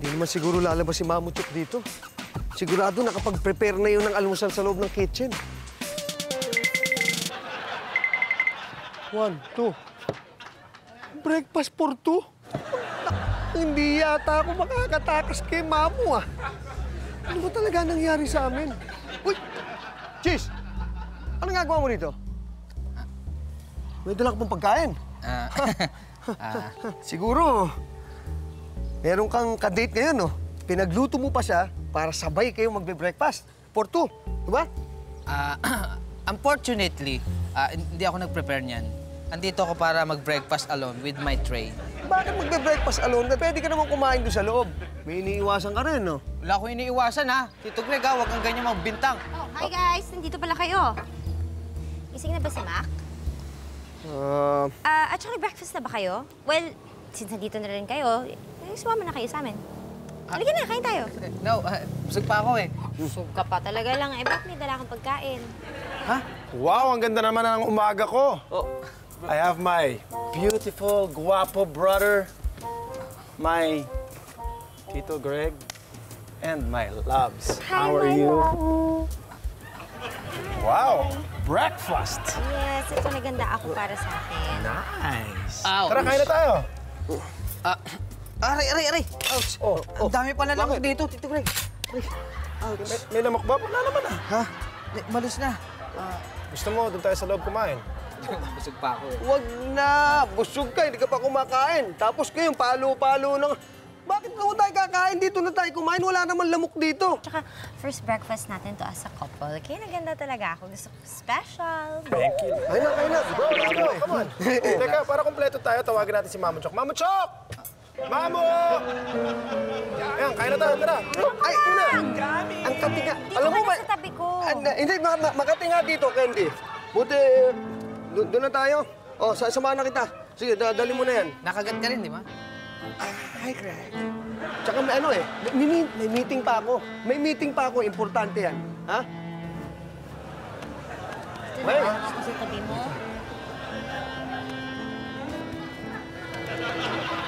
Hindi naman siguro lalabas si Mamuchok dito. Sigurado nakapag-prepare na yun ng almusal sa loob ng kitchen. 1, 2. Breakfast for 2? Hindi yata ako makakatakas kay Mamu, ah. Ano ba talaga nangyari sa amin? Uy! Cheese! Ano gagawa mo dito? May dala ka pang pagkain. Siguro, meron kang ka-date ngayon, no? Pinagluto mo pa siya para sabay kayo magbe-breakfast. For 2, di ba? Unfortunately, hindi ako nag-prepare niyan. Andito ako para mag-breakfast alone with my tray. Bakit magbe-breakfast alone? Pwede ka naman kumain doon sa loob. May iniiwasan ka rin, no? Wala akong iniiwasan, ha? Tito Greg, huwag kang ganyan magbintang. Oh, hi guys! Nandito pala kayo. Gising na ba si Mac? Actually, breakfast na ba kayo? Well, since nandito na rin kayo, sumama na kayo sa amin. Halika na, kain tayo. No, busog pa ako, eh. Busog ka pa talaga lang. Eh, bakit may dala kang pagkain? Ha? Wow, ang ganda naman ng umaga ko. Oh. I have my beautiful, guapo brother, my Tito Greg, and my loves. How are you? Wow, breakfast. Yes, ito naganda ako para sa akin. Nice. Ouch. Tara, kain na tayo. Aray! Ouch! Ang dami pala lamok dito, Tito Greg. Ouch. May lamok ba? Wala naman ah. Ha? Malis na. Gusto mo, doon tayo sa loob kumain. Busog pa ako, eh. Huwag na! Busog ka, hindi ka pa kumakain. Tapos kayong palo-palo na... Bakit na tayo kakain? Dito na tayo kumain. Wala naman lamok dito. Tsaka, first breakfast natin to as a couple. Kaya naganda talaga ako. Gusto ko special. Thank you. Kain na. Bro, come on. Teka, para kumpleto tayo, tawagin natin si Mamuchok. Mamuchok! Mamu! Ayan, kain na tayo, tara. Ay, una! Ang katinga. Alam mo ba? Sa tabi ko. Hindi, makatinga dito, Candy. Buti, doon na tayo. Oh, samahan na kita. Sige, dali mo na yan. Nakagat ka rin, di ba? Hi, Greg. Tsaka may ano eh, may meeting pa ako. May meeting pa ako, importante yan. Ha? May? Gusto sa tabi mo?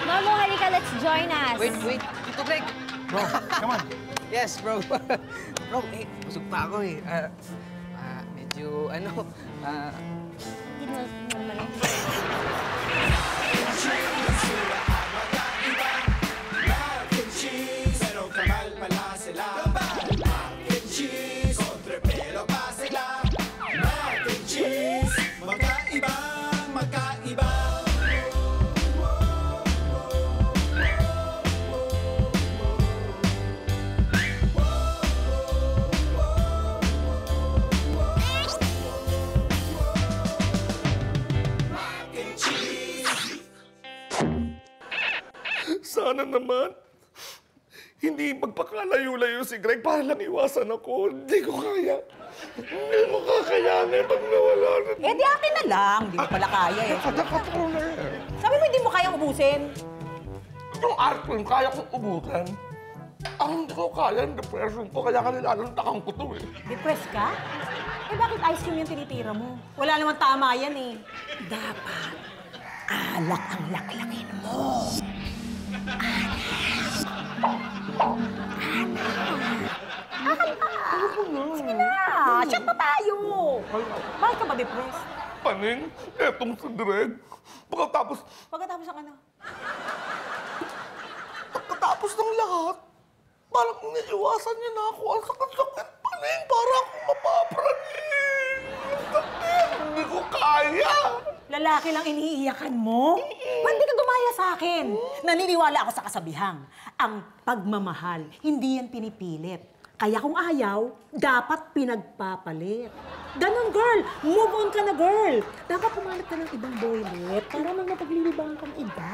Mamo, halika, let's join us. Wait. Tito Greg. Bro, come on. Yes, bro. Bro, busog pa ako, eh. Medyo, Hindi mo naman. Sana naman, hindi magpakalayo-layo si Greg para lang iwasan ako. Hindi ko kaya. Hindi mo kakayanin pag nawala na. Eh, di akin na lang. Hindi mo pala kaya eh. Sabi mo hindi mo kayang ubusin. Yung art film, kaya kong ubutan. Ang hindi ko kaya yung depression ko, kaya kanilalang takang ko to eh. Depressed ka? Eh, bakit ice cream yung tinitira mo? Wala naman tama yan eh. Dapat, alak ang laklakin mo. Sige na, shot na tayo. Bakit ka ba depressed? Paning, etong si Greg. Pagkatapos Pagkatapos ang ano? ng lahat, parang iniiwasan niya na ako. Ang sakit-sakit, Paning, para akong mapapraning. Ang sakit, hindi ko kaya. Lalaki lang iniiyakan mo? Ba't di ka gumaya sa akin? Naniniwala ako sa kasabihang. Ang pagmamahal, hindi yan pinipilit. Kaya kung ayaw, dapat pinagpapalit. Ganon, girl. Move on ka na, girl. Dapat pumanap ka ng ibang boylet para mang mapaglilibang kang iba.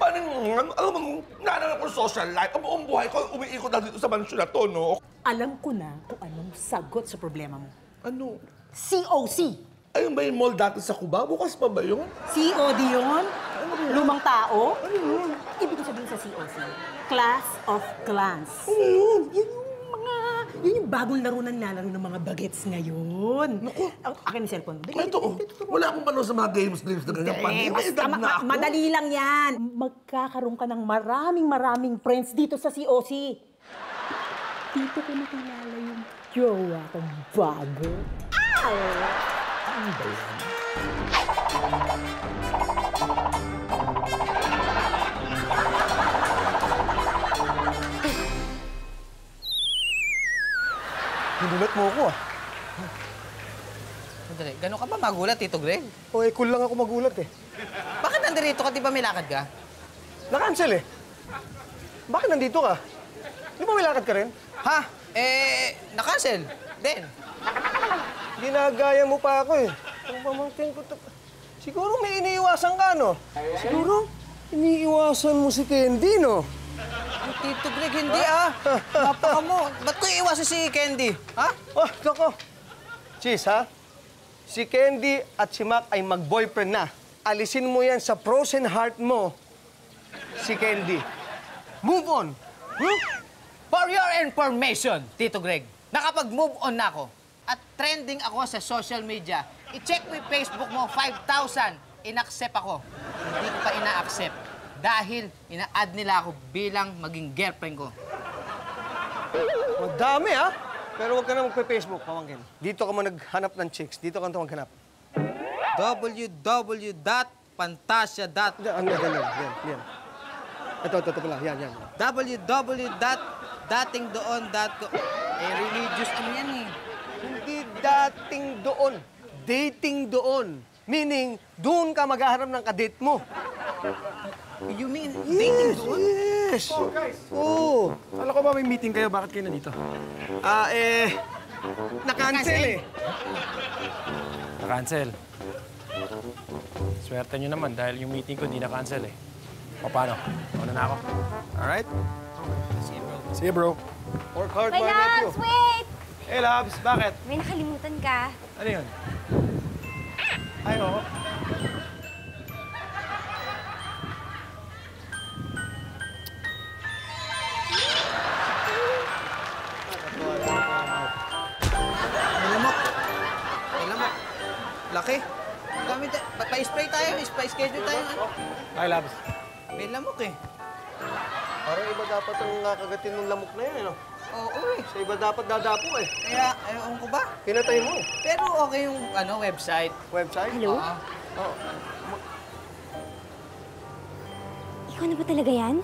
Paning, alam mo, nananap ko social life. Ang buong buhay ko, umiikot na dito sa mansyon na to, no? Alam ko na kung anong sagot sa problema mo. Ano? COC. Ayun ba yung mall dati sa Cuba? Bukas pa ba yun? COD yun? Lumang tao? Ano yun? Ibig sabihin sa COC, Class of Clans. Ano yun? Yun Yun yung bagong laro na nilalaro ng mga bagets ngayon. Naku! Akin yung cellphone. Ito, wala akong panood sa mga games na ganyan. May edad na ako. Madali lang yan. Magkakaroon ka ng maraming friends dito sa COC. Dito ko nakilala yung jowa kong bago. Ano ba yan? Ginulat mo ako ah. Sandali, gano'n ka ba magulat, Tito Greg? O eh, cool lang ako magulat eh. Bakit nandirito ka? Di ba may lakad ka? Na-cancel eh. Bakit nandito ka? Di ba may lakad ka rin? Ha? Na-cancel. Then? Ginagaya mo pa ako eh. Ang pamangkin ko to. Siguro may iniiwasan ka, no? Siguro iniiwasan mo si Candy, no? Ay, Tito Greg, hindi ah. Napaka mo. Ba't ko iiwasan si Candy? Ha? Oh, nako. Cheese, ha? Si Candy at si Mac ay mag-boyfriend na. Alisin mo yan sa frozen heart mo, si Candy. Move on. Hmm? For your information, Tito Greg, nakapag-move on na ako. At trending ako sa social media. I-check mo yung Facebook mo, 5,000. In-accept ako. Hindi ko pa ina-accept. Dahil ina-add nila ako bilang maging girlfriend ko. Madami, ha? Pero huwag ka na magpe-Facebook, pamangkin. Dito ka mo naghanap ng chicks. Dito ka maghanap. www.fantasia.com Ano, yan. Ito pala. Yan. www.datingdoon.com religious ano yan eh. Hindi dating doon. Dating doon. Meaning, doon ka maghahanap ng kadate mo. You mean dating doon? Yes! Oo. Alam ko ba may meeting kayo? Bakit kayo nandito? Na-cancel eh. Na-cancel. Swerte nyo naman dahil yung meeting ko hindi na-cancel eh. O paano? Una na ako. Alright? See you, bro. Work hard, My my nephew. loves, wait! Hey, Labs. Bakit? May nakalimutan ka. Ano yun? Ay, oo. May lamok. Laki. Gamit pa-spray tayo, pa-schedule tayo. Hi, Labs. May lamok eh. Parang iba dapat ang kagatin ng lamok na yan, ano? Oo eh. Sa iba dapat dadapo eh. Kaya, ewan ko ba? Pinatay mo. Pero okay yung website. Website? Hello? Oo. Ikaw na ba talaga yan?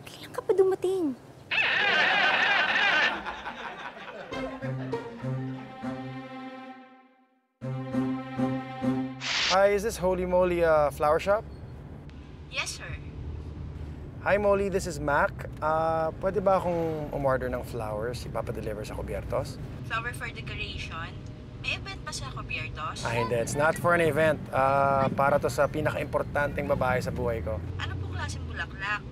Kailan ka pa dumating? Hi, is this Holy Moly flower shop? Yes, sir. Hi, Molly. This is Mac. Pwede ba akong umorder ng flowers? Ipapadeliver sa Cubiertos? Flower for decoration. May event pa sa Cubiertos? Hindi. It's not for an event. Para to sa pinaka-importanteng babae sa buhay ko. Ano pong klaseng bulaklak?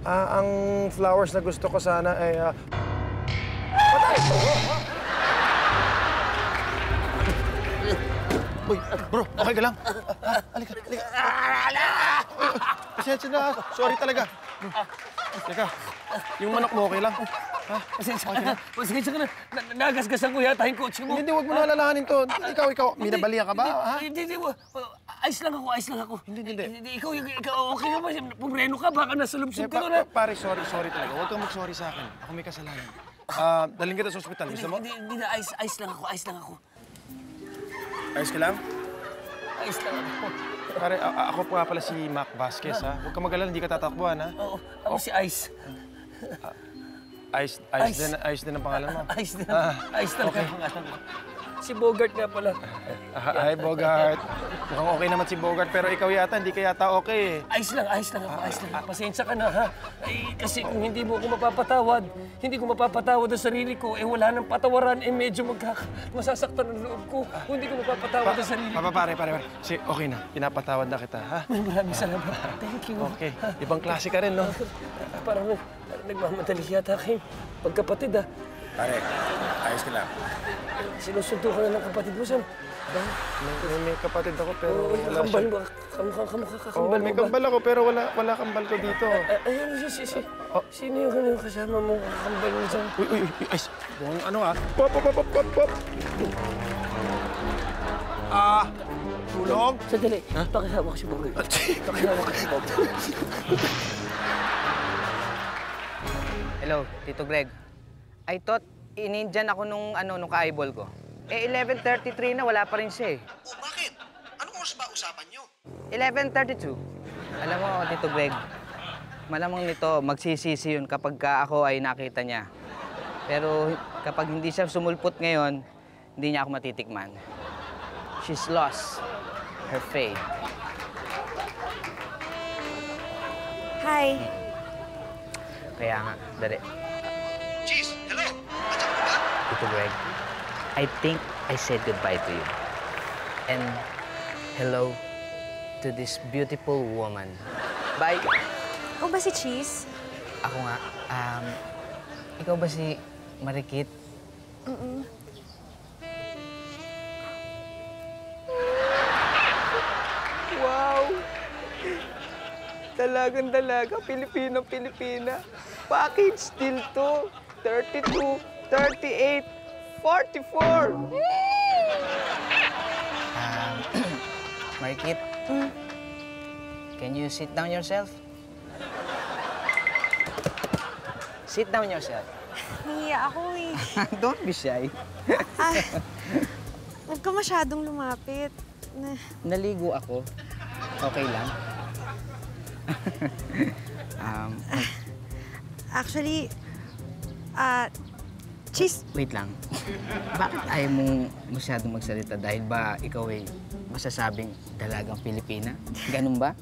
Ang flowers na gusto ko sana ay... Uy, bro, okay ka lang? Halika. Pasensya na. Sorry talaga. Teka, yung manok mo okay lang? Pasensya ka na. Nagasgasan ko yata yung kotse mo. Hindi, huwag mo na alalahanin to. Ikaw, minabalihan ka ba? Ha? Hindi. Ayos lang ako. Hindi. Ikaw, okay ka ba? Pumreno ka, baka nasulubsub ka na. Pare, sorry talaga. Huwag kang mag-sorry sa akin. Ako may kasalanan. Dalhin kita sa ospital. Gusto mo? Hindi na, ayos lang ako. Ayos ka lang? Ayos lang ako. Pare, ako pa pala si Mac Vasquez, ha? Huwag ka mag-alala, hindi ka tatakbuhan, ha? Oo, ako si Ice. Ayos din ang pangalan mo. Ayos lang ang pangalan ko. Si Bogart nga pala. Hi, Bogart. Mukhang okay naman si Bogart, pero ikaw yata, hindi ka yata okay. Ayos lang ako. Pasensya ka na, ha? Ay, kasi kung hindi mo ako mapapatawad, hindi ko mapapatawad ang sarili ko, wala nang patawaran, medyo masasaktan ang loob ko. Kung hindi ko mapapatawad ang sarili ko. Pare. Okay na. Pinapatawad na kita, ha? Maraming salamat. Thank you. Okay. Ibang klase ka rin, no? Parang nagmamadali yata kayong pagkapatid, ha? Pare, ayos ka lang. Sinusunto ka na ng kapatid mo, Sam. May kapatid ako pero Oo, wala kambal siya. mo. Kamukha Oo, kakambal may mo ba? kambal ako pero wala kambal ko dito. Ayun, sino yung kasama mo kakambal mo, Sam? Uy, ay, buong ano ah. Pop. Tulong? Sandali, pakisama ko si Boboy. Pakisama ko si Boboy. Hello, Tito Greg. I thought in-Indian ako nung ka-eyeball ko. 11:33 na, wala pa rin siya eh. Oh, bakit? Anong oras ba usapan nyo? 11:32. Alam mo, Tito Greg, malamang nito, magsisisi yun kapag ako ay nakita niya. Pero kapag hindi siya sumulpot ngayon, hindi niya ako matitikman. She's lost her faith. Hi. Kaya nga, dali. Cheese, hello? Andiyan ka ba? Tito Greg, I think I said goodbye to you. And hello to this beautiful woman. Bye! Ikaw ba si Cheese? Ako nga, ikaw ba si Marikit? Wow! Dalagang-dalaga, Pilipino-Pilipina. Package deal to. 32, 38, 44. Marikit, can you sit down yourself? Sit down yourself. Nahiya ako eh. Don't be shy. Huwag ka masyadong lumapit. Naligo ako. Okay lang. Actually, Cheese, Wait lang. Bakit ayaw mong masyadong magsalita? Dahil ba ikaw ay masasabing dalagang Pilipina? Ganun ba?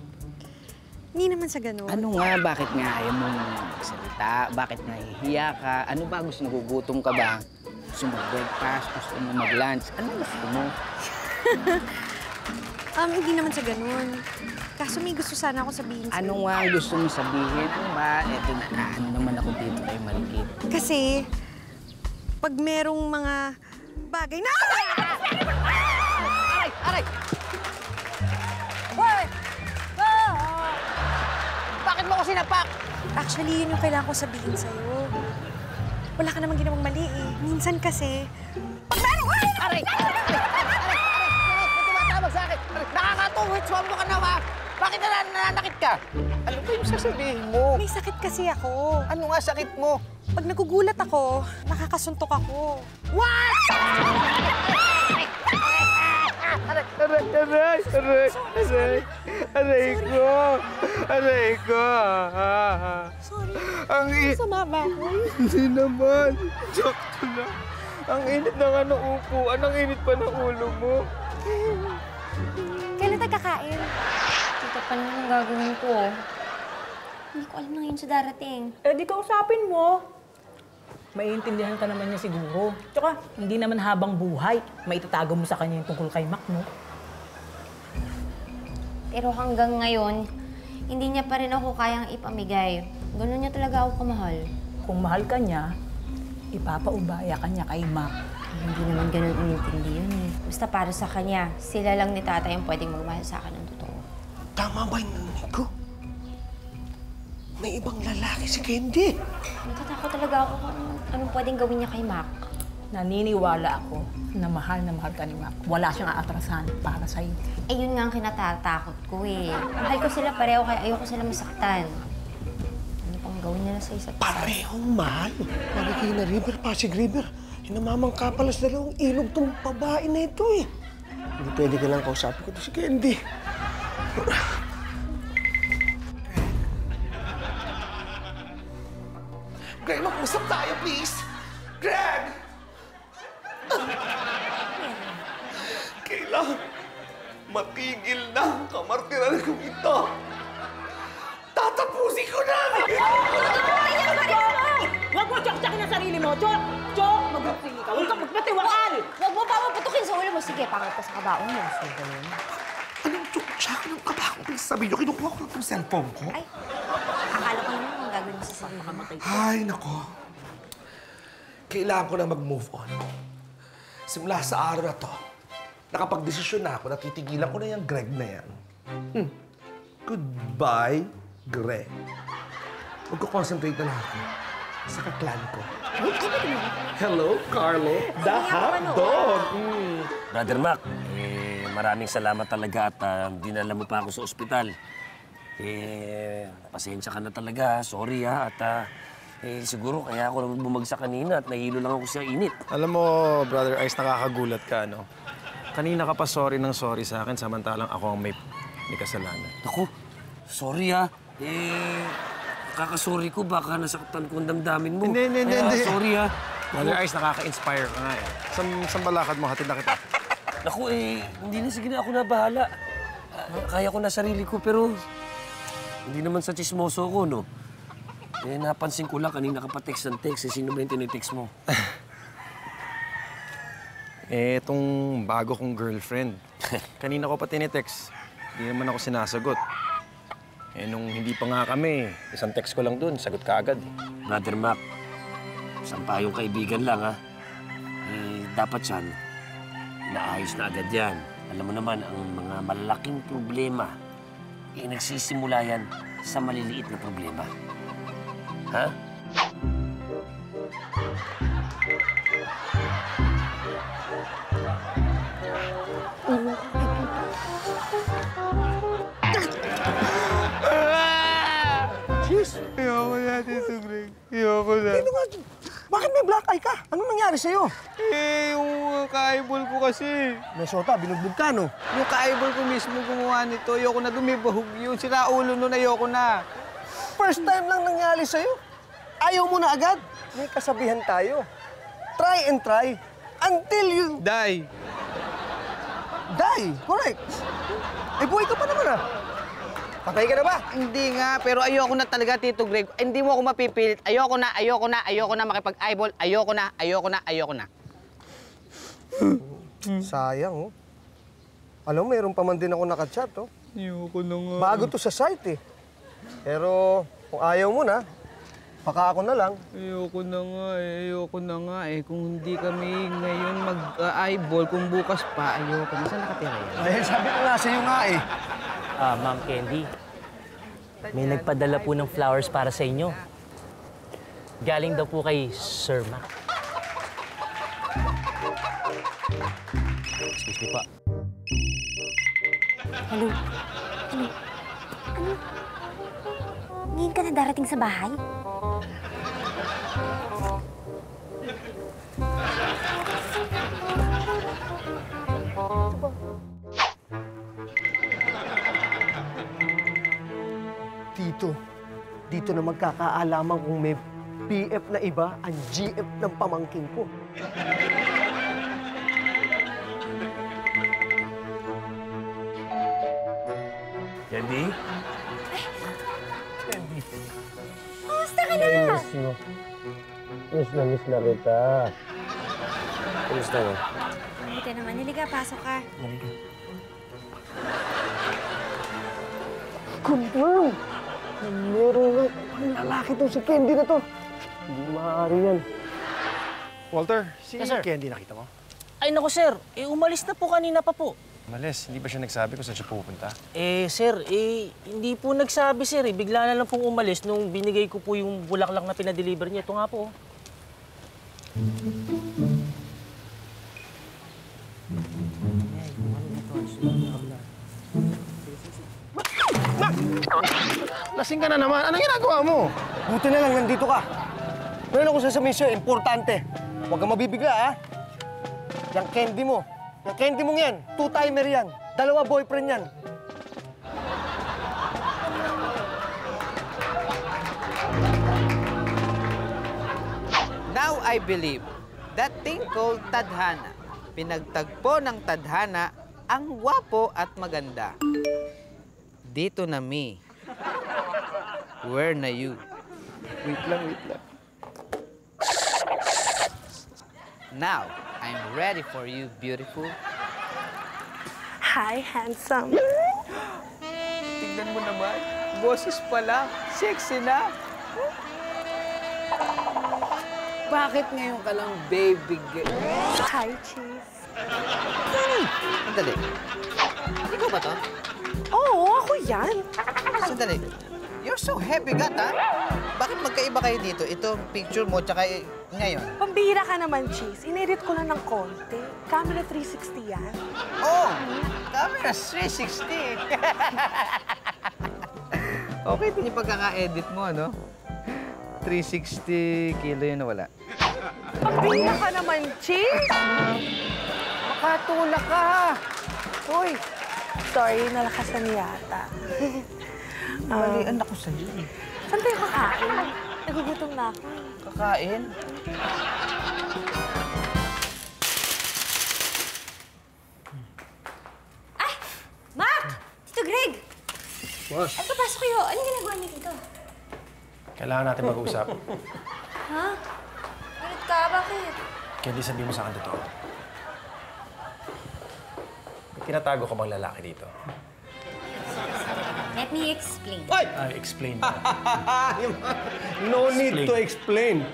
hindi naman sa ganun. Ano nga? Bakit nga ayaw mong magsalita? Bakit nahihiya ka? Ano ba? Gusto nagugutom ka ba? Gusto mo breakfast? Gusto mo mag-lunch? Ano gusto mo? Hindi naman sa ganun. Kaso may gusto sana ako sabihin sa'yo. Ano nga ang gusto mong sabihin? Ano ba? Eto na, ano naman ako dito kay Marikit. Kasi, pag merong mga bagay na... Aray! Aray! Hoy! Bakit mo ko sinapak? Actually, yun yung kailangan ko sabihin sa'yo. Wala ka namang ginawang mali eh. Minsan kasi, pag merong... Aray! Aray! Aray! May tumatawag sa akin! Nakakatuwid! Swambo ka na ba? Bakit nananakit ka? Ano ba yung sasabihin mo? May sakit kasi ako. Ano nga sakit mo? Pag nagugulat ako, nakakasuntok ako. What? Aray! Aray! Aray! Aray! Aray! Aray ko! Aray ko! Sorry. Ang Masama ba ako? Hindi naman. Joke ko lang. Ang init na nga ng upuan. Ang init pa ng ulo mo. Kailan tayo kakain? Tita, paano ang gagawin ko? Hindi ko alam na ngayon sa darating. Eh, di kausapin mo. Maiintindihan ka naman niya siguro. Tsaka, hindi naman habang buhay, maitatago mo sa kanya yung tungkol kay Mac, no? Pero hanggang ngayon, hindi niya pa rin ako kayang ipamigay. Ganun niya talaga ako kamahal. Kung mahal ka niya, ipapaubaya ka niya kay Mac. Hindi naman ganun inintindi yun eh. Basta para sa kanya, sila lang ni tatay ang pwedeng magmahal sa akin ng totoo. Tama ba yung narinig ko? May ibang lalaki si Candy. Natatakot talaga ako kung anong pwedeng gawin niya kay Mac. Naniniwala ako na mahal ka ni Mac. Wala siyang aatrasan para sa'yo. Eh, yun nga ang kinatatakot ko eh. Mahal ko sila pareho kaya ayoko sila masaktan. Ano pang gawin nila sa isa't isa? Parehong mahal. Marikina River, Pasig River. Hinamamangkapalas na lang ang ilog tong babae na ito eh. Hindi pwede ka lang kausapin ko to si Candy. Greg, mag-usap tayo, please! Greg! Kailangan matigil na ang kamartiran kong ito. Tatapusin ko na! Huwag mo tsak-tsakin ang sarili mo, Chok! Chok! Mag-upili ka. Huwag kang magpatiwakal! Huwag mo pa maputukin sa ulo mo. Sige, pangit ka sa kabaong mo. Sige, yun. Anong tsaka ng kabako? Sabi niyo, kinukuha ko itong cellphone ko. Ay, akala ko naman ang gagawin mo sa sarili mo. Ay, nako. kailangan ko na mag-move on. Simula sa araw na to, nakapag-desisyon na ako na titigilan ko na yung Greg na yan. Goodbye, Greg. Magko-concentrate na lang ako sa kaklan ko. Hello, Carlo. Dahadon. Brother Mac, maraming salamat talaga at dinala mo pa ako sa ospital. Pasensya ka na talaga. Sorry ha. At siguro kaya ako nang bumagsak kanina at nahilo lang ako sa init. Alam mo, Brother Ice, nakakagulat ka, no? Kanina ka pa sorry ng sorry sa akin, samantalang ako ang may kasalanan. Ako, sorry ha. Kakasorry ko, baka nasaktan ko ang damdamin mo. Hindi. Sorry ha. Brother Ice, nakaka-inspire ka nga eh. Saan balakad mo? Hatid na kita. Naku, hindi na, sige na, ako na bahala. Kaya ko na sarili ko, pero hindi naman sa chismoso ko, no? Napansin ko lang, kanina ka pa text ng text. Sino ba yung tinitext mo? Itong bago kong girlfriend. Kanina ko pa tinitext. Hindi naman ako sinasagot. Nung hindi pa nga kami, isang text ko lang dun, sagot ka agad. Brother Mac, isang payong kaibigan lang, ha? Dapat yan, naayos na agad yan. Alam mo naman, ang mga malalaking problema, nagsisimula yan sa maliliit na problema. Ha? Ayoko na, Tito Greg. Ayoko na. Dito nga, bakit may black eye ka? Anong nangyari sa'yo? Yung ka-eyeball ko kasi. Mesota, binugbog ka, no? Yung ka-eyeball ko mismo gumawa nito. Ayoko na dumibahog yun. Siraulo nun, ayoko na. First time lang nangyari sa'yo. Ayaw mo na agad. May kasabihan tayo. Try and try until you... Die. Die. Correct. Buhay ka pa naman, ah. Patay ka na ba? Hindi nga, pero ayoko na talaga, Tito Greg. Hindi mo ako mapipilit. Ayoko na makipag-eyeball. Ayoko na. Sayang, oh. Alam mo, meron pa man din ako nakachat, oh. Ayoko na nga. Bago to sa site, eh. Pero kung ayaw mo na, baka ako na lang. Ayoko na nga eh. Kung hindi kami ngayon mag-eyeball, kung bukas pa, ayoko na. Saan nakatira yan? Ay, sabi ko nga sa'yo nga, eh. Ma'am Candy, may nagpadala po ng flowers para sa inyo. Galing daw po kay Sir Mac. Excuse me po. Hello? Ano? Ngayon ka na darating sa bahay? Dito na magkakaalaman kung may PF na iba ang GF ng pamangkin ko. Candy? Kamusta ka na? Miss na kita. Kumusta mo? Mabuti naman. Halika, pasok ka. Confirm! Meron nga lalaki to si Candy na to. Hindi maaari yan. Walter, si Yes, sir. Candy nakita mo? Ay, naku, sir. Umalis na po kanina pa po. Malis, hindi ba siya nagsabi kung saan siya pupunta? Sir, hindi po nagsabi, sir. Bigla na lang pong umalis nung binigay ko po yung bulaklak na pinadeliver niya. Ito nga po. Lasing ka na naman. Anong ginagawa mo? Buti na lang nandito ka. Meron ako sasabihin sa'yo, importante. Huwag kang mabibigla, ha? Yung candy mo. Yung candy mong yan, two-timer yan. 2 boyfriend yan. Now I believe that thing called tadhana. Pinagtagpo ng tadhana ang gwapo at maganda. Dito na me. Where na you? Wait lang. Now, I'm ready for you, beautiful. Hi, handsome. Tingnan mo naman. Boses pa lang. Sexy na. Bakit ngayon ka lang baby girl? Hi, Cheese. Sandali. Ikaw ba to? Oo, ako yan. Sandali. You're so happy, Gat, ha? Bakit magkaiba kayo dito? Ito, picture mo, tsaka ngayon. Pambihira ka naman, Cheese. In-edit ko lang ng konti. Camera 360 yan. Oh! Camera 360! Okay din yung pagkaka-edit mo, no? 360 kilo yun na wala. Pambihira ka naman, Cheese! Makatulak ka, ha? Uy, sorry, nalakasan yata. Balian ako sa'yo, eh. Saan tayo kakain? Nagugutom na ako. Kakain? Ay! Mark! Tito Greg! Boss, Ay, papasok kayo. Anong ginagawa niyo dito? kailangan natin mag-usap. Ha? Ulit ka? Bakit? Candy, sabihin mo sa akin totoo. May tinatago ka bang lalaki dito? Let me explain. Explain. No need to explain.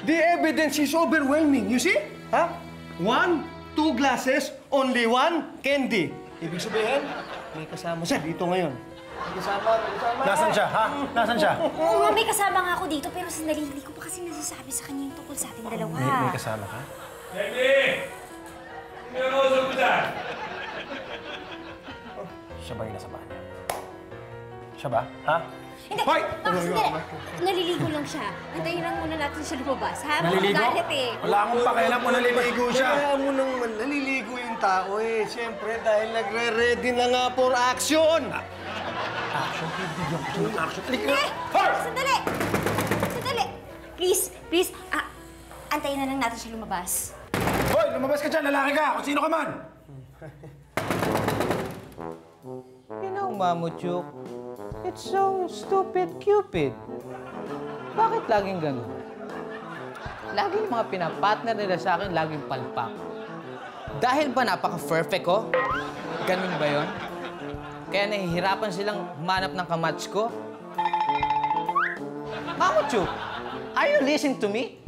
The evidence is overwhelming. You see? Ha? 1, 2 glasses, only 1 candy. Ibig sabihin, may kasama siya dito ngayon. May kasama. Nasaan siya, ha? Nasaan siya? Oo nga, may kasama nga ako dito, pero sandali, hindi ko pa kasi nasasabi sa kanya yung tungkol sa ating dalawa. May kasama ka? Siya ba yung nasa bahay? Siya ba? Ha? Hindi! Hoy! Sandali! Naliligo lang siya. Antayin lang muna natin siya lumabas, ha? Naliligo? Magalit eh. Wala akong pakialam kung naliligo siya. Kaya mo nang naliligo yung tao eh. Siyempre, dahil nagre-ready na nga for action. Action? Hindi action. Hindi! Sandali! Sandali! Please, please, antayin na lang natin siya lumabas. Hoy! Lumabas ka dyan! Lalaki ka! Kung sino ka man! You know, Mamuchuk, it's so stupid, Cupid. Bakit laging ganun? Laging mga pinapartner nila sa akin, laging palpak. Dahil ba napaka-perfect ko? Ganun ba yon? Kaya nahihirapan silang humanap ng kamatch ko? Mamuchuk, are you listening to me?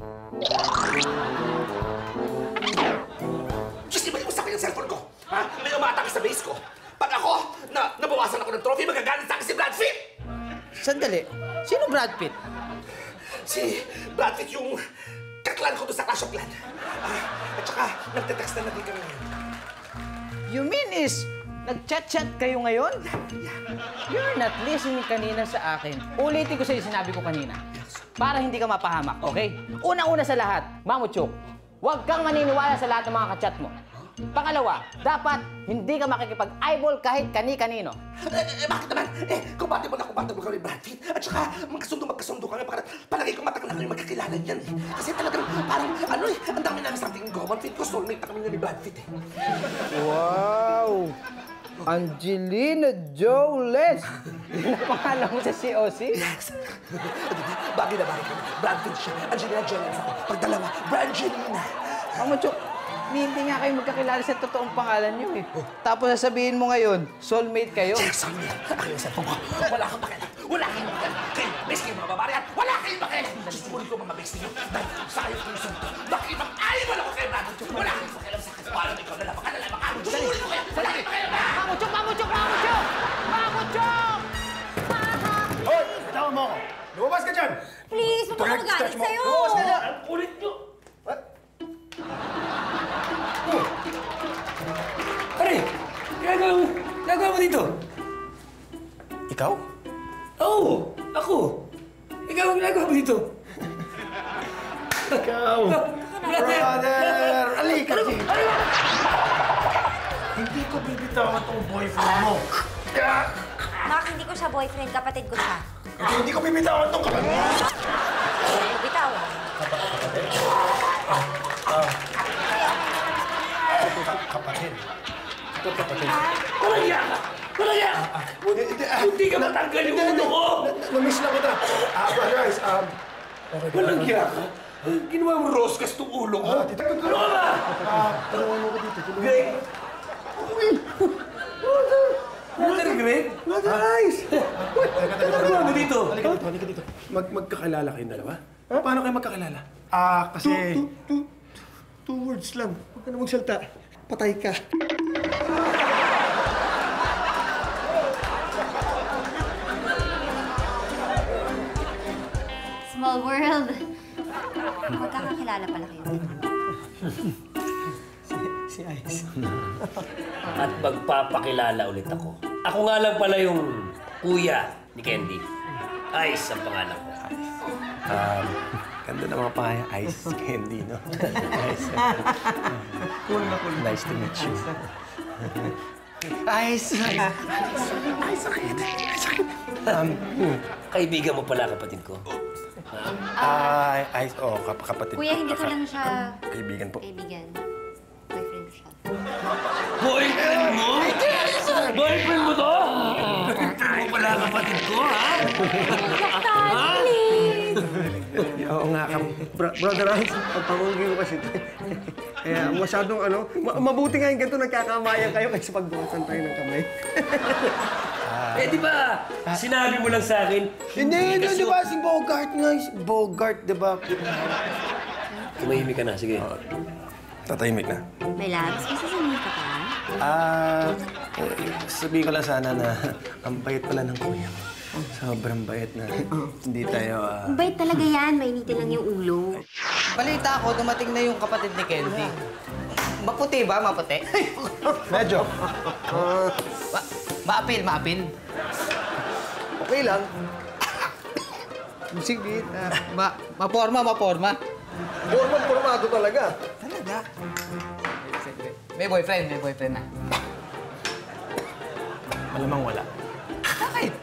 Diyos, ibalik mo sa akin yung cellphone ko. Ha? May umatake sa base ko. Pag ako, nabawasan ako ng trophy, magagalit sa akin si Brad Pitt! Sandali, sino Brad Pitt? Si Brad Pitt yung kaklan ko doon sa Clash of Clans. At saka, nagte-text na natin kami ngayon. You mean is, nag-chat-chat kayo ngayon? You're not listening kanina sa akin. Ulitin ko sa'yo sinabi ko kanina. Para hindi ka mapahamak, okay? Una-una sa lahat, Mamuchuk, huwag kang maniniwala sa lahat ng mga kachat mo. Pangalawa, dapat hindi ka makikipag-eyeball kahit kani-kanino. Bakit naman? Compatible kami, Brad Pitt. At saka, magkasundo kami. Palagi ko matagal na kami magkakilala niyan eh. Kasi talagang parang, ang dami namin something in common. Fit ko, soulmate na kami ni Brad Pitt eh. Wow! Angelina Jolie! Yun ang pangalan mo sa COC? Yes. Bagay na bagay kami. Brad Pitt siya. Angelina Jolie ako. Pagdalawa, Brangelina. Mamuchuk, hindi nga kayo magkakilala sa totoong pangalan niyo eh. Tapos sasabihin mo ngayon, soulmate kayo? Yes, soulmate. Ako yung cellphone ko. Wala kang pakialam. Wala kang pakialam. Kayo, base kayo mga babae at wala kayong pakialam. Susulit ko mga base ninyo dahil sayang ko yung sunto. Makipag-eyeball ako kayo, Brad. Wala kayong pakialam sa akin. Parang ikaw na lang. Susulit ko kayo. Wala kayong pakialam. Mamuchuk! Mamuchuk! Mamuchuk! Mamuchuk! Hoy! Bitawan mo ako! Lumabas ka dyan! Please, huwag ka magalit sa'yo! Lumabas ka dyan! Ang kulit nyo! Pare! Ginagawa mo dito? Ikaw? Oo! Ako! Ikaw ang ginagawa mo dito? Ikaw! Brother! Alika dito! Hindi ko bibitawan tong boyfriend mo. Mark, hindi ko siya boyfriend, kapatid ko siya. Hindi ko bibitawan tong kapatid mo. Bitaw. Kapatid. Ito kapatid. Walang iya ka! Walang iya ka! Hindi ka matanggal yung ulo ko! Namiss lang kita. Guys, Walang iya ka! Ginawa mo roskas tong ulo ko! Tulungan Tulungan ka! Tulungan mo ko dito. Greg! Brother Greg? Brother Ice! Ano mo dito? Halika dito. Magkakilala kayong dalawa? Paano kayo magkakilala? Kasi... Two words lang. Huwag ka na magsalta. Patay ka. Small world. Magkakakilala pala kayo. Si Ice. At magpapakilala ulit ako. Ako nga lang pala yung kuya ni Candy. Ice ang pangalan ko. Ganda ng mga pangaya. Ice Candy, no? Ice. Cool na cool. Nice to meet you. Ice. Kaibigan mo pala kapatid ko. Ice, kapatid. Kuya, hindi ko lang siya Kaibigan po. kaibigan. Boyfriend ko siya. Boyfriend mo? Boyfriend mo to? Boyfriend mo pala kapatid ko, ha? Oo nga, Brother Ice, pagpamunggi ko kasi. Kaya masyadong mabuti nga yung ganito nagkakamayan kayo kasi pagbukasan tayo ng kamay. Di ba? Sinabi mo lang sa akin. Hindi, di ba? Si Bogart nga. Si Bogart, di ba? Tumahimik ka na, sige. Tatahimik na. May labs, kasi sanay ka pa. Sabihin ko lang sana na ang bait pala ng kuya ko. Sobrang bait na hindi tayo... Ang bait talaga yan, mainitin lang yung ulo. Balita ko, dumating na yung kapatid ni Candy. Maputi ba? Maputi? Medyo. Maapil. Okay lang. Sige, Maporma. formado talaga. Talaga? May boyfriend na. Malamang wala. Bakit?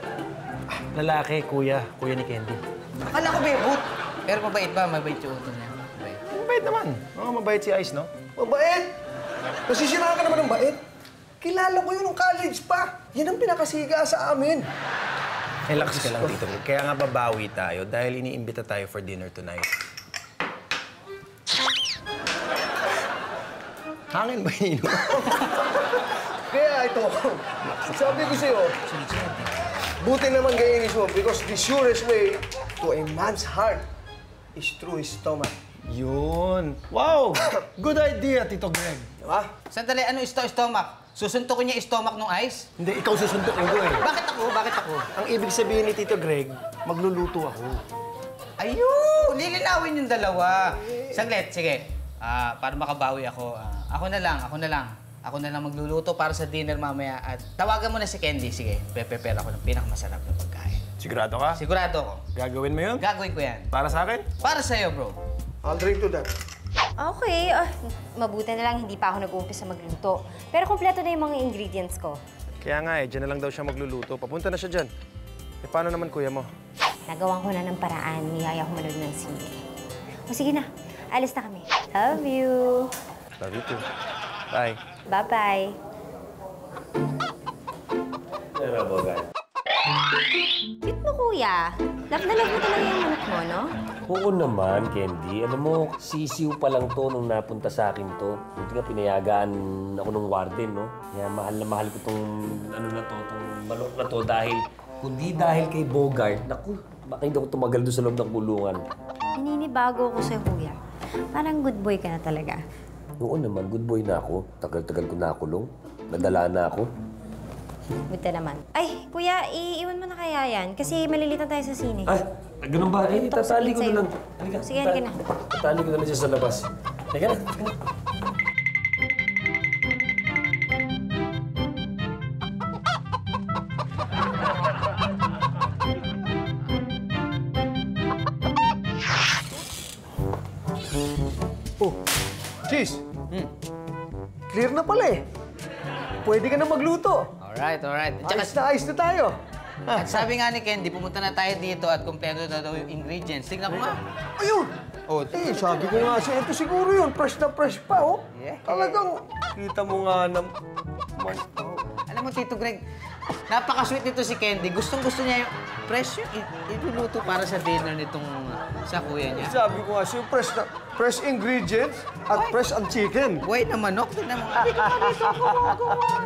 Lalaki, kuya ni Candy. Akala ko bebot. Pero mabait ba? Mabait yung uto niya. Mabait. Mabait naman. Mabait si Ice, no? Mabait! Nasisiraan ka naman ng bait. Kilala ko yun nung college pa. Yan ang pinakasiga sa amin. Relax ka lang, Tito. Kaya nga babawi tayo dahil iniimbita tayo for dinner tonight. Hangin ba yun? Kaya ito, sabi ko sa'yo, buti naman gainis mo because the surest way to a man's heart is through his stomach. Yun. Wow! Good idea, Tito Greg. Diba? Sandali, ano stomach? Susuntukin niya yung stomach ng Ice? Hindi, ikaw susuntukin ko eh. Bakit ako? Ang ibig sabihin ni Tito Greg, magluluto ako. Ayun! Lilinawin yung dalawa. Saglit, sige. Para makabawi ako, ako na lang. Ako na lang magluluto para sa dinner mamaya. At tawagan mo na si Candy. Sige, prepare ako ng pinakamasarap na pagkain. Sigurado ka? Sigurado ako. Gagawin mo yun? Gagawin ko yan. Para sa akin? Para sa'yo, bro. I'll drink to that. Okay, mabuti na lang hindi pa ako nag-uumpisa magluto. Pero kompleto na yung mga ingredients ko. Kaya nga dyan na lang daw siya magluluto. Papunta na siya dyan. Paano naman kuya mo? Nagawan ko na ng paraan. Niyaya ko manood ng sine. O sige na, alis na kami. Love you. Love you too. Bye. Bye-bye. Pero, Bogart. Cute mo, kuya. Love na love mo talaga yung manok mo, no? Oo naman, Candy. Alam mo, sisiw pa lang to nung napunta sa akin to. Buti nga pinayagaan ako ng warden, no? Kaya mahal na mahal ko tong tong manok na to dahil kundi dahil kay Bogart. Naku, baka hindi ako tumagal doon sa loob ng kulungan. Hininibago ko sa'yo, kuya. Parang good boy ka na talaga. Oo naman, good boy na ako. Tagal-tagal ko nakulong. Nadala na ako. Buti naman. Ay, kuya, iiwan mo na kaya yan. Kasi malilitan tayo sa sine. Ay, ganun ba? Eh, tatali ko na lang. Sige, halika na. Tatali ko na lang siya sa labas. Halika na. Oh, Cheese. Clear na pala eh. Pwede ka na magluto. Alright. Ayos na tayo. At sabi nga ni Candy, pumunta na tayo dito at kumpleto na daw yung ingredients. Tignan ko nga. Ayun! Oh, sabi ko nga siya, ito siguro yun. Fresh na fresh pa, oh. Yeah. Talagang, kita mo nga naman. Alam mo, Tito Greg, napaka-sweet nito si Candy. Gustong-gusto niya yung fresh yung iluluto para sa dinner nitong sa kuya niya. Sabi ko nga sa'yo, fresh ingredients at fresh ang chicken. Buhay na manok, din naman.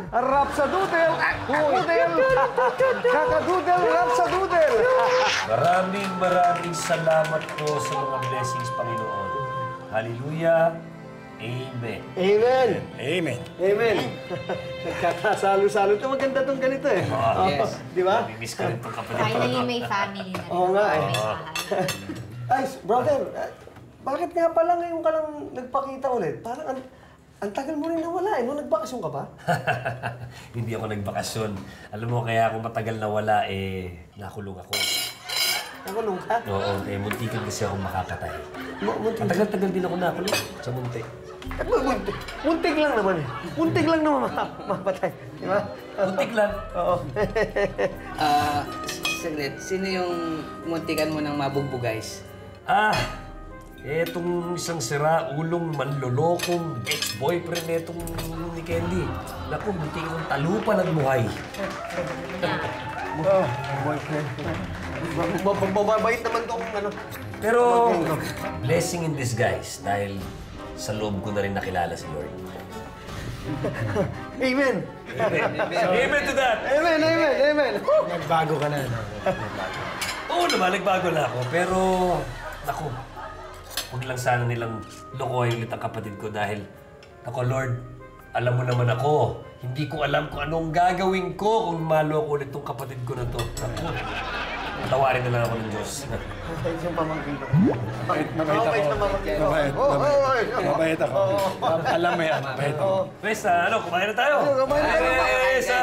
Rap sa doodle! Doodle! Kakadoodle, rap sa doodle! Maraming salamat po sa mga blessings, Panginoon. Hallelujah. Amen. Amen! Amen. Amen! Nagkakasalo-salo ito. Maganda itong ganito eh. Yes. Di ba? Miss ko rin itong kapatid ko. Finally, may family na rin. Oo nga eh. May bahay. Ay, brother, bakit nga pala ngayon ka lang nagpakita ulit? Parang ang tagal mo rin nawala eh. Nung nagbakasyon ka ba? Hindi ako nagbakasyon. Alam mo, kaya ako matagal nawala, nakulong ako. Nakulong ka? Oo, muntikan kasi ako makakatay. Matagal-tagal din ako nakulong sa munti. Muntik lang naman eh. Muntik lang naman mapatay. Di ba? Muntik lang. Oo. Saglit, sino yung muntikan mo ng mabugbugais? Etong isang sira-ulong manlolokong ex-boyfriend netong ni Candy. Naku, buti kong talupan ng buhay. Boyfriend. Mababait naman tong ano. Pero, blessing in disguise dahil sa loob ko na rin nakilala si Lord. Amen! Amen to that! Amen, amen, amen! Nagbago ka na, no? Oo naman, nagbago na ako. Pero, naku, huwag lang sana nilang lokohin ulit ang kapatid ko dahil, naku Lord, alam mo naman ako, hindi ko alam kung anong gagawin ko kung maloko ulit tong kapatid ko na to. Naku, patawarin na lang ako ng Diyos. Mabait yung pamangkin ko. Mabait ako. Mabait. Mabait ako. Alam mo yan, mabait ako. Pwes, kumain na tayo. Kumain na tayo. Sa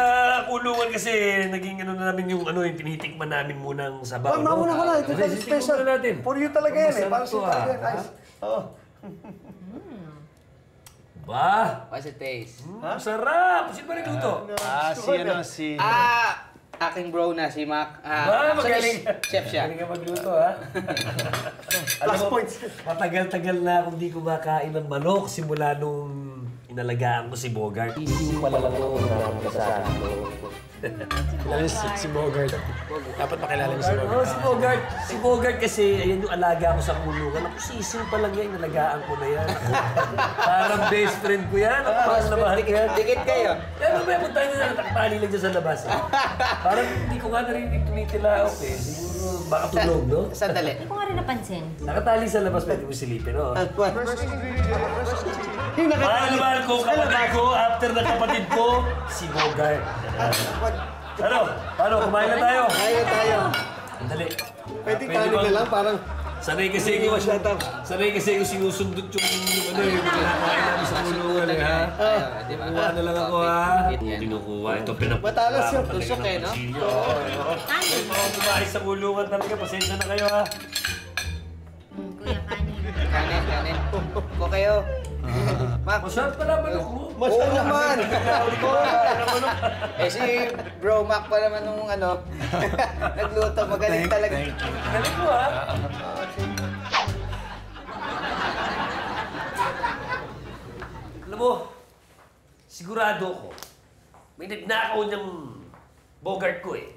kulungan kasi, naging ano na namin yung tinitikman namin munang sabaw. Mauna ka na. Ito kasi special. For you talaga yan eh. Para sa talaga yan. Ice. Oo. Ba? What's it taste? Sarap! Sino ba nagluto? Si Aking bro na si Mac. Magaling. Chef siya. Magaling ka magluto, ha? Plus points. Matagal-tagal na akong di kumakain ng manok simula nung inalagaan ko si Bogart. Hindi pala lang ako nakakasama ko. Kilala si Bogart. Dapat makilala niyo si Bogart. Oo, si Bogart. Si Bogart kasi, ayan yung alaga ko sa kulungan. Ako, sising pa lang yan, inalagaan ko na yan. Parang best friend ko yan. Ako, mahal na mahal ko yan. Dikit kayo. Kaya mamaya punta nyo na nakatali lang dyan sa labas. Parang hindi ko nga narinig tumitilaok eh. Siguro baka tulog, no? Sandali. Hindi ko nga rin napansin. Nakatali sa labas, pwede mo silipin, no? Yung Mahal na mahal ko, kapatid ko, after na kapatid ko, si Bogart. Paano? Kumain na tayo? Kaya tayo. Andali. Pwede kanin na lang, parang... Sanay kasi ko sinusundot yung kinakain namin sa kulungan, eh, ha? Kuha na lang ako, ha? Kinukuha. Ito, Matalas yun. Tusok eh, no? Mga kumain sa kulungan talaga. Pasensya na kayo, ha? Kuya, kanin. Kanin. Ko kayo. Mac. Masarap pala manok mo. Oo naman. Si Bro Mac pa naman nung nagluto. Magaling talaga. Galing mo, ha? Alam mo, sigurado ko, may nagnakaw niyang Bogart ko eh.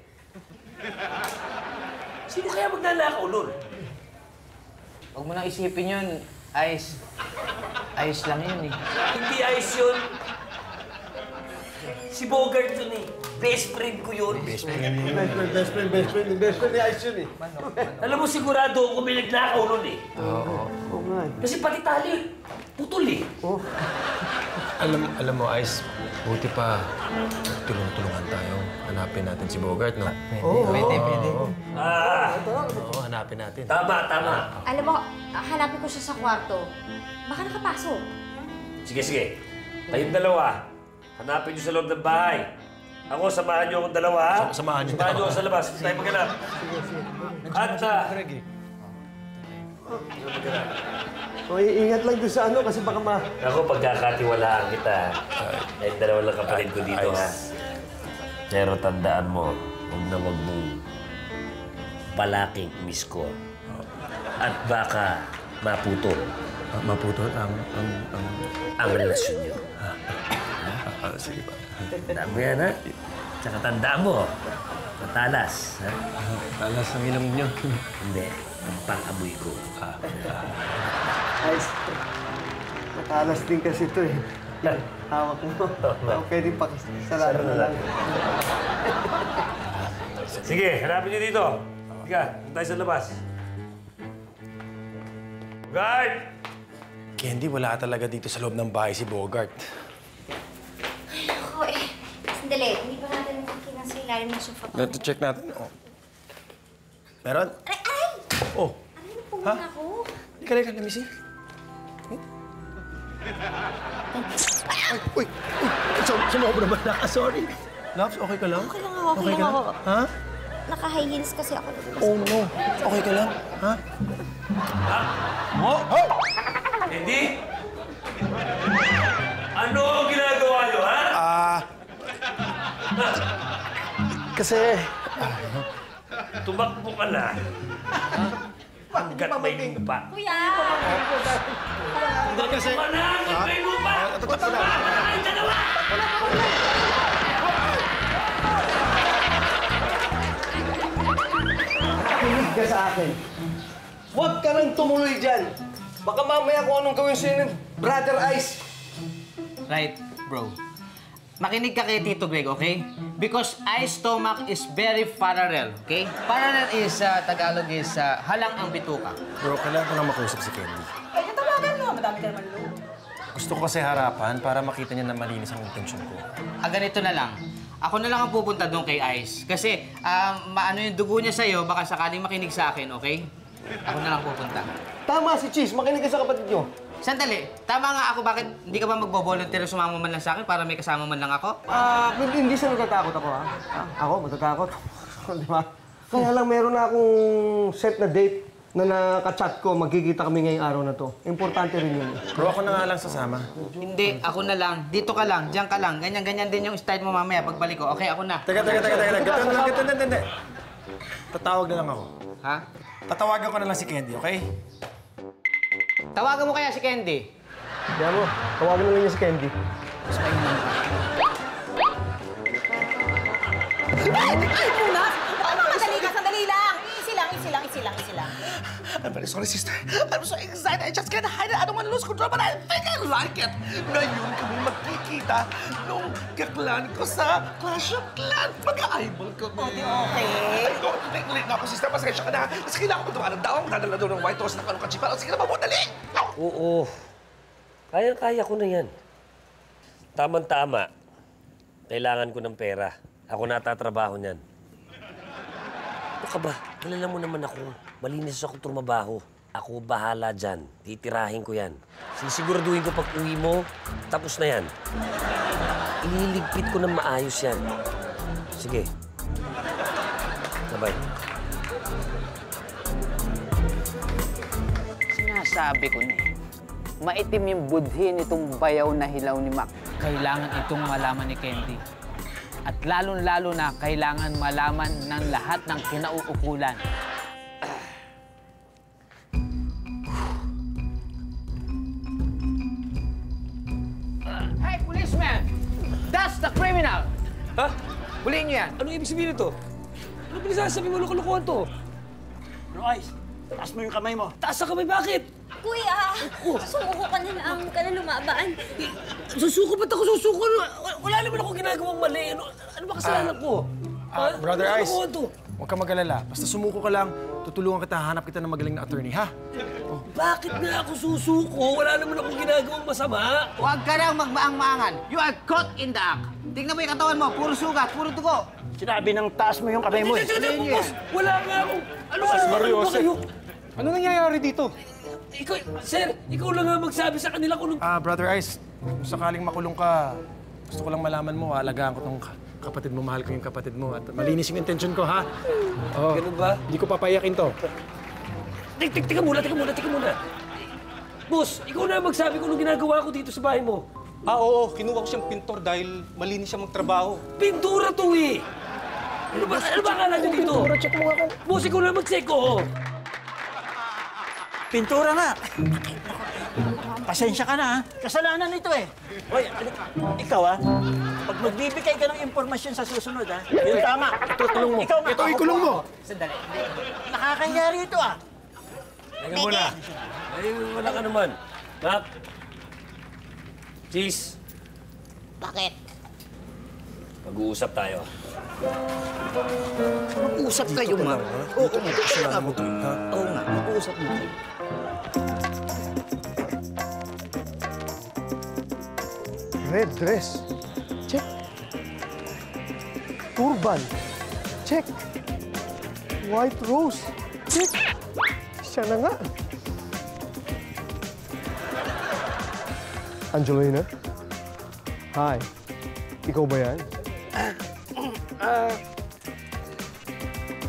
Sino kaya magnanakaw nun? Huwag mo nang isipin yun. Ayos lang yun eh. Hindi ayos yun. Si Bogart yun eh. Best friend ko yun. Best friend ni Ice yun eh. Alam mo, sigurado ako may nagnakaw nun eh. Oo nga eh. Kasi pati tali, putol eh. Alam mo, Ice, buti pa tulong-tulungan tayo. Hanapin natin si Bogart, no? Pwede. Oo, hanapin natin. Tama. Alam mo, hanapin ko siya sa kwarto. Baka nakapasok. Sige. Kayong dalawa, hanapin niyo sa loob ng bahay. Ako, samahan niyo akong dalawa, ha? Samahan niyo ako sa labas. Tayo maghanap. At Ingat lang doon sa kasi baka Ako, pagkakatiwalaan kita. Ay, dalawa lang kapatid ko dito, ha? Pero tandaan mo, huwag mong palaking miss ko. At baka maputol. Maputol ang relasyon niyo. Sige pa. Tandaan mo yan, ha? Tsaka tandaan mo, Matalas, ha? Talas ang ilong nyo. Hindi. Ang pang-amoy ko. Ayos. Matalas din kasi ito eh. Hawak mo. Pwede pa sarado na lang. Sige, hanapin niyo dito. Sige, tayo sa labas. Guard! Candy, wala talaga dito sa loob ng bahay si Bogart. Ako eh. Sandali, hindi pa natin nakikita sa ilalim ng sofa. Let's check natin. Oh. Meron? Aray! Aray! Oh. Aray, napunan ako. Lika, let me see. Ay, uy! Sumobra ba na? Sorry. Loves, okay ka lang? Okay lang ako, okay lang ako. Ha? Naka-high heels kasi ako. Oh no. Okay ka lang? Ha? Oh! Oh! Hindi? Ano ang ginagawa niyo, ha? Kasi... Tumakbo ka na. Hanggat may lupa. Kuya! Hindi kasi... Manangit may lupa! Tatakbo na. Ang dalawa! Kinig ka sa akin. Huwag ka nang tumuloy dyan. Baka mamaya kung anong gawin sa'yo ng Brother Ice. Right, bro. Makinig ka kay Tito Greg, okay? Because ice stomach is very parallel, okay? Parallel is, Tagalog is, halang ang bituka. Bro, kailangan ko lang makausap si Candy. Ay, tawagan mo. Madami ka naman loob. Gusto ko kasi harapan para makita niya na malinis ang intensyon ko. Ganito na lang. Ako na lang ang pupunta doon kay Ice. Kasi, maano yung dugo niya sa'yo, baka sakaling makinig sa akin, okay? Ako na lang pupunta. Tama si Cheese. Makinig ka sa kapatid nyo. Sandali, tama nga ako. Bakit hindi ka ba magbo-volunteer sumama man lang sa akin para may kasama man lang ako? Hindi sa natatakot ako, ha? Ako, matatakot. Di ba? Kaya lang meron na akong set na date na nakachat ko. Magkikita kami ngayong araw na to. Importante rin yun. Bro, ako na nga lang sasama. Hindi, ako na lang. Dito ka lang, diyan ka lang. Ganyan-ganyan din yung style mo mamaya pagbalik ko. Okay, ako na. Teka. Ganito. Tatawag na lang ako. Ha? Tatawagan ko na lang si Candy, okay? Tawagan mo kaya si Candy. Kaya mo, tawagan na lang niya si Candy. Ay, muna! Sandali lang! Easy lang. I'm very sorry, sister. I'm so excited. I just can't hide it. I don't want to lose control, but I think I like it. Ngayon kami magkikita nung kaklan ko sa Clash of Clans. Mag-eyeball kami. Okay. Ay, late na ako, sister. Pasensya ka na. Kasi kailangan ko dumaan ng daong. Dadala doon ng White House na kalukachipan. Sige na, mabudali! Oo. Kaya ko na yan. Tamang-tama. Kailangan ko ng pera. Ako natatrabaho niyan. Ano ka ba? Kilala mo naman ako. Malinis ako trumabaho. Ako bahala dyan. Titirahin ko yan. Sisiguraduhin ko pag uwi mo, tapos na yan. Ililigpit ko ng maayos yan. Sige. Bye-bye. Sinasabi ko na eh. Maitim yung budhi nitong bayaw na hilaw ni Mac. Kailangan itong malaman ni Candy. At lalong-lalo na kailangan malaman ng lahat ng kinauukulan. Hey, policeman! That's the criminal! Ha? Huliin niyo yan. Ano ibig sabihin nito? Ano pinasasabi mo? Lukulukuhan to? Bro Ice, taas mo yung kamay mo. Taas sa kamay, bakit? Kuya! Sumuko ka na lang. Huwag ka na lumabaan. Susuko ba't ako susuko? Wala naman ako ginagawang mali. Ano ba kasalanan ko? Brother Ano Ice, lukulukuhan to? huwag ka mag-alala. Basta sumuko ka lang, tutulungan kita, hanap kita ng magaling na attorney, ha? Bakit nga ako susuko? Wala naman akong ginagawang masama. Huwag ka nang magmaang-maangan. You are caught in the act. Tingnan mo yung katawan mo. Puro sugat, puro dugo. Sinabi ng taas mo yung kamay mo eh. Boss, wala nga akong... Ano ba kayo? Ano nangyayari dito? Ikaw, sir, ikaw lang nga magsabi sa kanila kung... Brother Ice, kung sakaling makulong ka, gusto ko lang malaman mo, alagaan ko tong kapatid mo, mahal ko yung kapatid mo, at malinis yung intention ko, ha? Oo. Ganun ba? Hindi ko papayakin to. Tika muna. Boss, ikaw na magsabi kung anong ginagawa ko dito sa bahay mo. Oo. Kinuha ko siyang pintor dahil malinis siya magtrabaho. Pintura to eh! Ano ba akala nyo dito? Pintura, check mo nga kung... Boss, ikaw na mag-check, oo. Pintura nga. pasensya ka na ha. Kasalanan nito eh. Hoy, ikaw ha, pag magbibigay ka ng impormasyon sa susunod ha, yung tama. Tutulong mo. Ikaw Ito, ikulong mo. Sandali. Nakakahiya rito ah. Teka muna. Ay, wala ka naman. Mac. Cheese. Bakit? Mag-uusap tayo. Mag-usap kayo, ma'am. Oo, kasalanan mo to. Oo nga, mag-uusap mo kayo. Red dress. Check. Turban. Check. White rose. Check. Siya na nga. Angelina? Hi. Ikaw ba yan?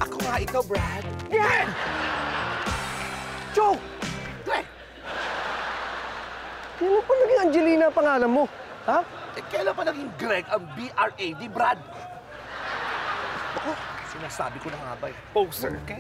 Ako nga ikaw, Brad. Yan! Joke! Kailan pa naging Angelina pangalan mo? Ha? Eh, kailan pa naging Greg ang B-R-A-D, Brad? Ako, sinasabi ko na nga ba eh. Poser ka?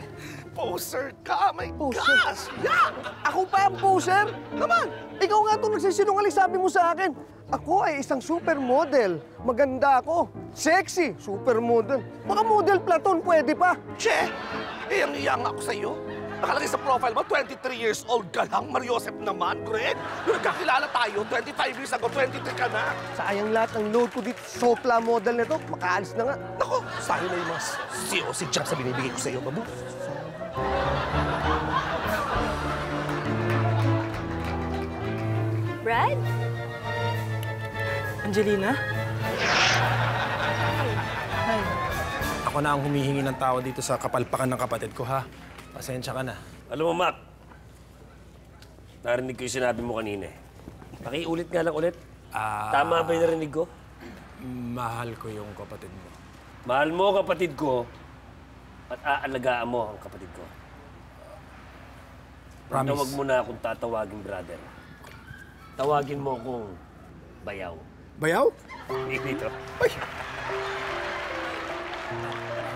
Poser ka? My gosh! Yeah! Ako pa ang poser? Naman! Ikaw nga itong nagsisinungaling sabi mo sa akin. Ako ay isang supermodel. Maganda ako. Sexy. Supermodel. Baka model Platon, pwede pa. Che! Iyang-iyang ako sa'yo. Nakalagay sa profile mo, 23 years old ka lang. Mariosep naman, Greg. Nung nagkakilala tayo, 25 years ago, 23 ka na. Sayang lahat ng load ko dito. Sopla model na ito. Makaalis na nga. Naku, sa'yo na yung mas si Jack sa binibigay ko sa'yo, babu. Brad? Angelina? Ako na ang humihingi ng tao dito sa kapalpakan ng kapatid ko, ha? Pasensya ka na. Alam mo, Mac, narinig ko yung sinabi mo kanina eh. Pakiulit nga lang ulit. Tama ba yung narinig ko? Mahal ko yung kapatid mo. Mahal mo kapatid ko at aalagaan mo ang kapatid ko. Promise. Tawag mo na akong tatawagin, brother. Tawagin mo akong bayaw. Bayaw? Dito. Ay!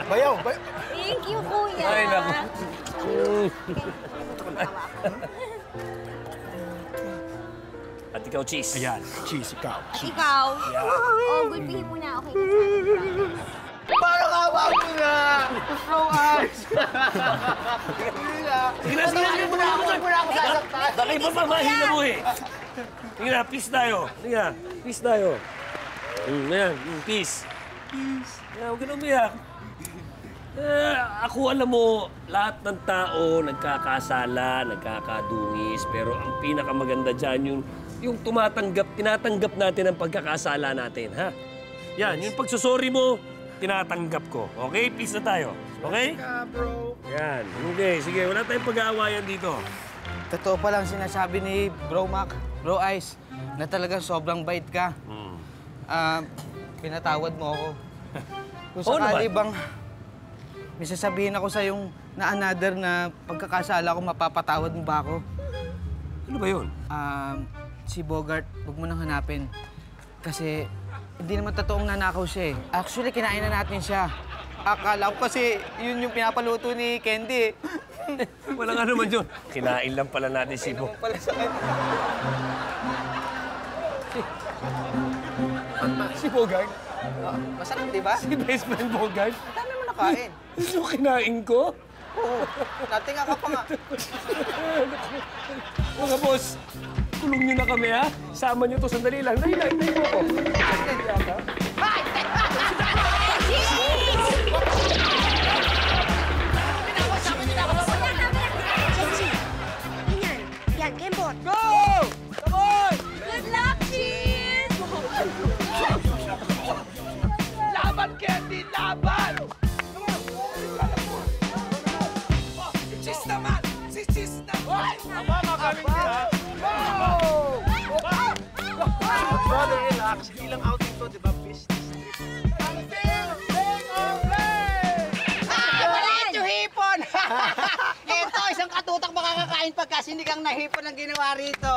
Bayaw! Thank you, kuya. Ay, naku. At ikaw, Cheese. Ayan, Cheese, ikaw. At ikaw? Oh, gulpihin mo na. Okay. Parang awa mo na! Flow eyes! Sige na, ako sasaktan. Bakit ba mamahina mo eh? Sige na, peace tayo. Sige na, peace tayo. Ayan, peace. Peace. Huwag ka na umiyak. Ako alam mo, lahat ng tao nagkakasala, nagkakadungis, pero ang pinakamaganda dyan yung tinatanggap natin ang pagkakasala natin, ha? Yan, yung pagsusori mo, tinatanggap ko. Okay? Peace na tayo. Okay? Bro. Yan. Okay, sige. Wala tayong pag-aawayan dito. Totoo pa lang sinasabi ni Bro Mac, Bro Ice, na talagang sobrang bait ka. Pinatawad mo ako. Kung sakali bang may sasabihin ako sa yung na another na pagkakasala ko, mapapatawad mo ba ako? Ano ba yun? Si Bogart, huwag mo nang hanapin. Kasi hindi naman totoong nanakaw siya eh. Actually, kinain na natin siya. Akala ko kasi yun yung pinapaluto ni Candy eh. Wala nga naman yun. Kinain lang pala natin si Bo. Pala sa akin. Si Bogart? Masarap, di ba? Si best friend Bogart? Ang dami mo nakain. So, kinain ko? Oo. Natinga ka pa nga. Mga boss, tulong nyo na kami, ha? Sama nyo to, sandali lang. Dali lang, tayo mo ko. Yan, Kembot. Go! Come on! Good luck, Cheese! Laban, Candy! Laban! Si Cheese naman! Si Cheese naman! Aba, magaling ka! Brother, relax. Ilang outing to, di ba? Business trip. Wala ito hipon! Ito, isang katutak makakakain pagka sinigang na hipon ang ginawa rito.